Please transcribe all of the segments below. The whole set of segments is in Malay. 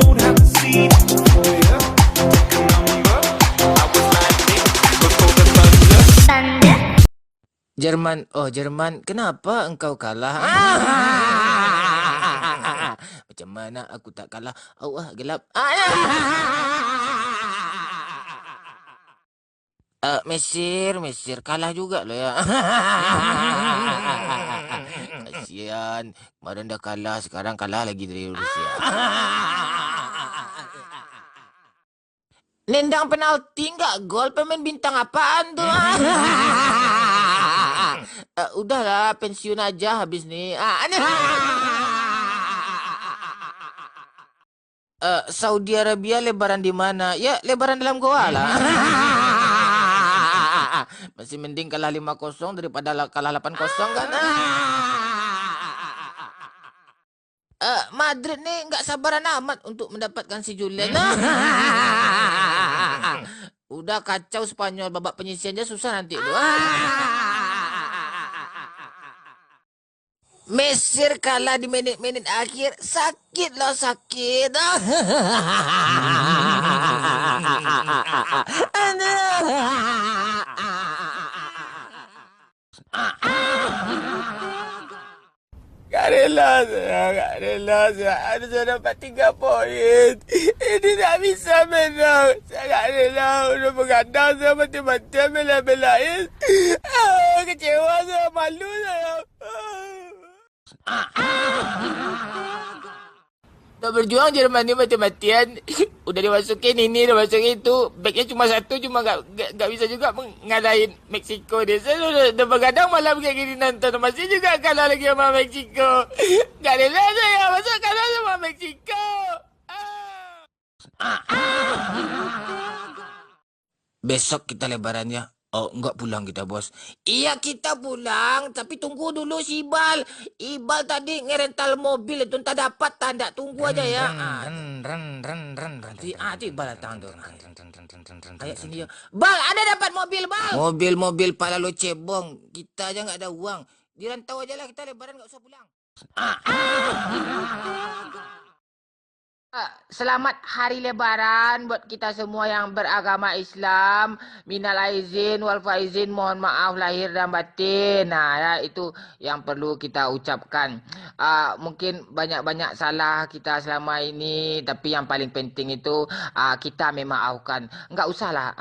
don't have to see it for ya. Take a number. I was lightning before the thunder. Jerman, oh Jerman, kenapa engkau kalah? Macam mana aku tak kalah? Oh, gelap. Mesir kalah juga loh ya. Kasihan, kemarin dah kalah, sekarang kalah lagi dari Rusia. Nendang penalti enggak gol, pemain bintang apaan tuh? Udahlah, pensiun aja habis nih. Saudi Arabia lebaran di mana? Ya, lebaran dalam goa lah. Masih mending kalah 5-0 daripada kalah 8-0 kan? Madrid nih nggak sabaran amat untuk mendapatkan si Julian. Udah kacau Spanyol, babak penyisian aja susah nanti tuh. Mesir kalah di menit-menit akhir, sakit loh sakit. Gak rela saya. Ada saya dapat 3 poin. Ini tak bisa menang. Saya gak rela. Udah begadang saya mati-mati bela-belain. Kecewa saya, malu saya. Tak berjuang Jerman ni mati-matian. Udah dimasukin ini, dah masukin itu. Backnya cuma satu, cuma gak bisa juga mengalahin Meksiko dia. Saya udah begadang malam kayak gini nonton. Masih juga kalah lagi sama Meksiko. Gak rela saya, masa kalah sama Meksiko. Besok kita lebarannya. Oh, enggak pulang kita, bos. Iya, kita pulang. Tapi tunggu dulu si Ibal. Ibal tadi ngerental mobil itu. Entah dapat, tanda. Tunggu aja ya. Itu Ibal datang tuh. Kayak sini ya. Bal, ada dapat mobil, Bal. Mobil pala lo cebong. Kita aja nggak ada uang. Dirantau aja lah kita lebaran, nggak usah pulang. Selamat Hari Lebaran buat kita semua yang beragama Islam. Minal aizin wal faizin, mohon maaf lahir dan batin. Nah, ya, itu yang perlu kita ucapkan. Mungkin banyak-banyak salah kita selama ini, tapi yang paling penting itu kita memaafkan. Enggak usahlah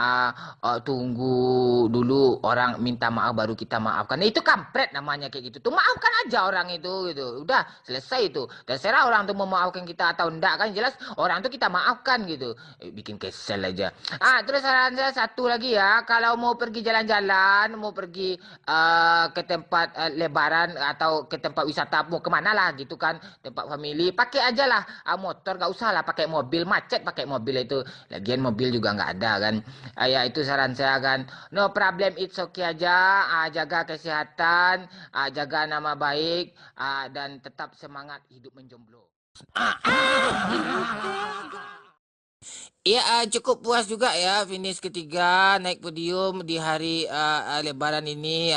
tunggu dulu orang minta maaf baru kita maafkan. Nah, itu kampret namanya kayak gitu. Tuh maafkan aja orang itu gitu. Udah selesai itu. Terserah orang tuh mau memaafkan kita atau enggak kan. Jelas orang tu kita maafkan gitu. Bikin kesel aja. Terus saran saya satu lagi ya. Kalau mau pergi jalan-jalan, mau pergi ke tempat lebaran atau ke tempat wisata, mau kemana lah gitu kan, tempat family, pakai aja lah motor, gak usah lah pakai mobil, macet pakai mobil itu. Lagian mobil juga nggak ada kan. Ya itu saran saya kan. No problem, it's okay aja. Jaga kesehatan, jaga nama baik, dan tetap semangat hidup menjomblo. Ya, cukup puas juga ya finish ketiga, naik podium di hari lebaran ini.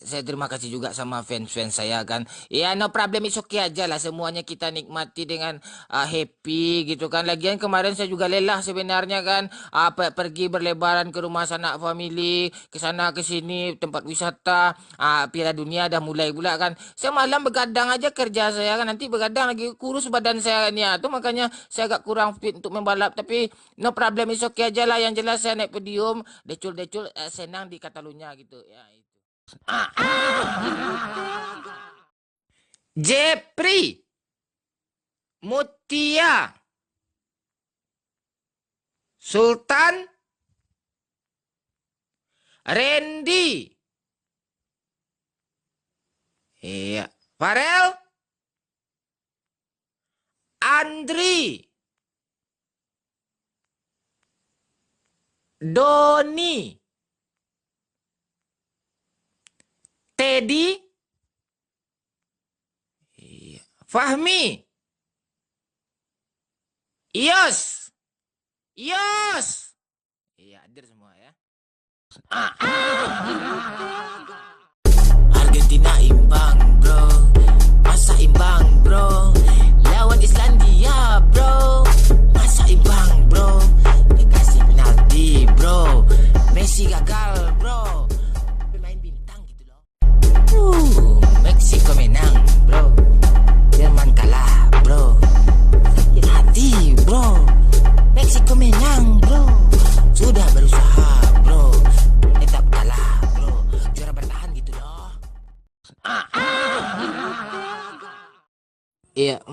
Saya terima kasih juga sama fans-fans saya kan. Ya, no problem, it's okay aja lah, semuanya kita nikmati dengan happy gitu kan. Lagian kemarin saya juga lelah sebenarnya kan, pergi berlebaran ke rumah sanak family, ke sana ke sini, tempat wisata. Piala Dunia dah mulai pula kan. Saya malam begadang aja kerja saya kan, nanti begadang lagi, kurus badan saya ni. Tuh makanya saya agak kurang fit untuk membalap, tapi no problem, is okay aja lah. Yang jelas saya naik podium, decul-decul, senang di Catalunya gitu ya itu. Jepri Mutia Sultan Randy, iya, Farel Andri, Doni, Teddy, Fahmi, Ios, iya, hadir semua ya. Argentina imbang bro, masa imbang bro, lawan Islandia bro.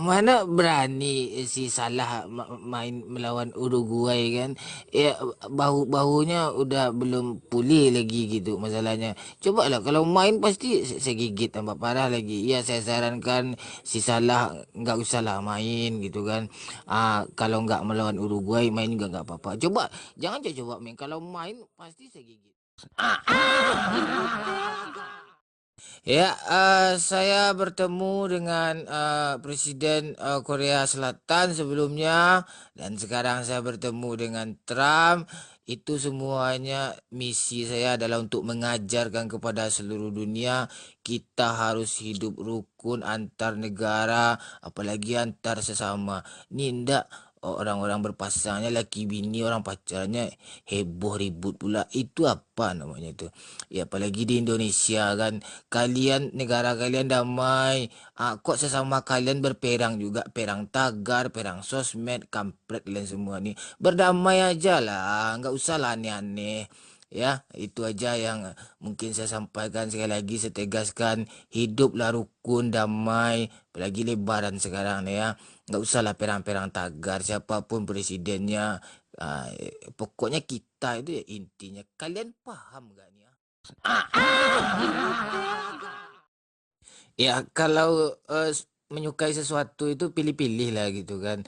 Mana berani si Salah main melawan Uruguay kan. Ya bahunya udah belum pulih lagi gitu masalahnya. Cobalah kalau main pasti saya gigit tambah parah lagi. Ya saya sarankan si Salah nggak usah lah main gitu kan. Kalau nggak melawan Uruguay main juga nggak apa-apa. Jangan coba main. Kalau main pasti saya gigit. Ya, saya bertemu dengan Presiden Korea Selatan sebelumnya, dan sekarang saya bertemu dengan Trump. Itu semuanya misi saya adalah untuk mengajarkan kepada seluruh dunia kita harus hidup rukun antar negara, apalagi antar sesama. Ini ndak orang-orang berpasangnya laki bini orang pacarnya heboh ribut pula. Itu apa namanya itu? Ya apalagi di Indonesia kan. Kalian negara kalian damai, kok sesama kalian berperang juga, perang tagar, perang sosmed, kampret kalian semua nih. Berdamai aja lah, nggak usah lah aneh-aneh. Ya, itu aja yang mungkin saya sampaikan. Sekali lagi saya tegaskan, hiduplah rukun, damai, apalagi lebaran sekarang nih ya. Nggak usah lah perang-perang tagar, siapapun presidennya. Pokoknya kita itu ya intinya. Kalian paham gak nih ya? Ya kalau menyukai sesuatu itu pilih-pilih lah gitu kan.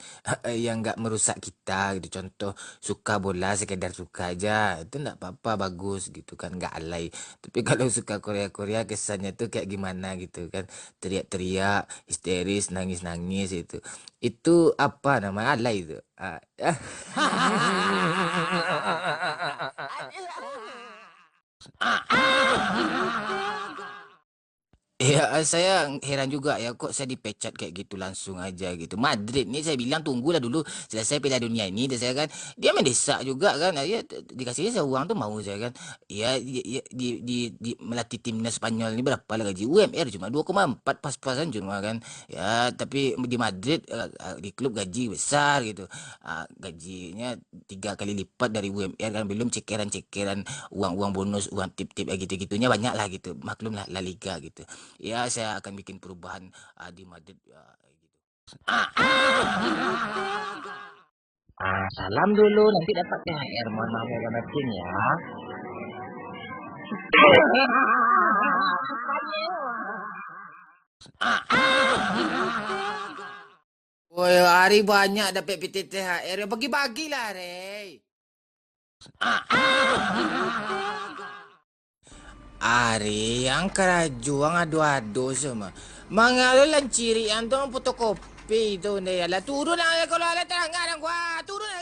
Yang nggak merusak kita gitu. Contoh suka bola sekedar suka aja, itu nggak apa-apa, bagus gitu kan, nggak alay. Tapi kalau suka Korea-Korea kesannya tuh kayak gimana gitu kan, teriak-teriak, histeris, nangis-nangis itu apa namanya, alay itu. Ya, saya heran juga ya kok saya dipecat kayak gitu langsung aja gitu. Madrid nih saya bilang tunggulah dulu selesai Piala Dunia ini, dan saya kan dia mendesak juga kan. Ya dikasihnya saya uang tuh mau saya kan. Ya melatih timnas Spanyol ini berapa lah gaji UMR cuma 2,4 pas-pasan cuma kan. Ya tapi di Madrid di klub gaji besar gitu. Gajinya 3 kali lipat dari UMR kan, belum cekeran-cekeran, uang-uang bonus, uang tip-tip gitu-gitunya banyak lah gitu. Maklum lah La Liga gitu. Ya saya akan bikin perubahan di Madrid gitu. Salam dulu, nanti dapat THR. Mohon maaf ya batin ya. Woi, hari banyak dapat PT THR, ya bagi-bagilah, Rey. Ari yang kerajuang adu-adu semua. Mangalo lang ciri ang tong fotokopi itu nih. Ala turun na kalau ala tangan gua turun na.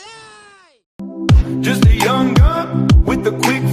Just a young gun with a quick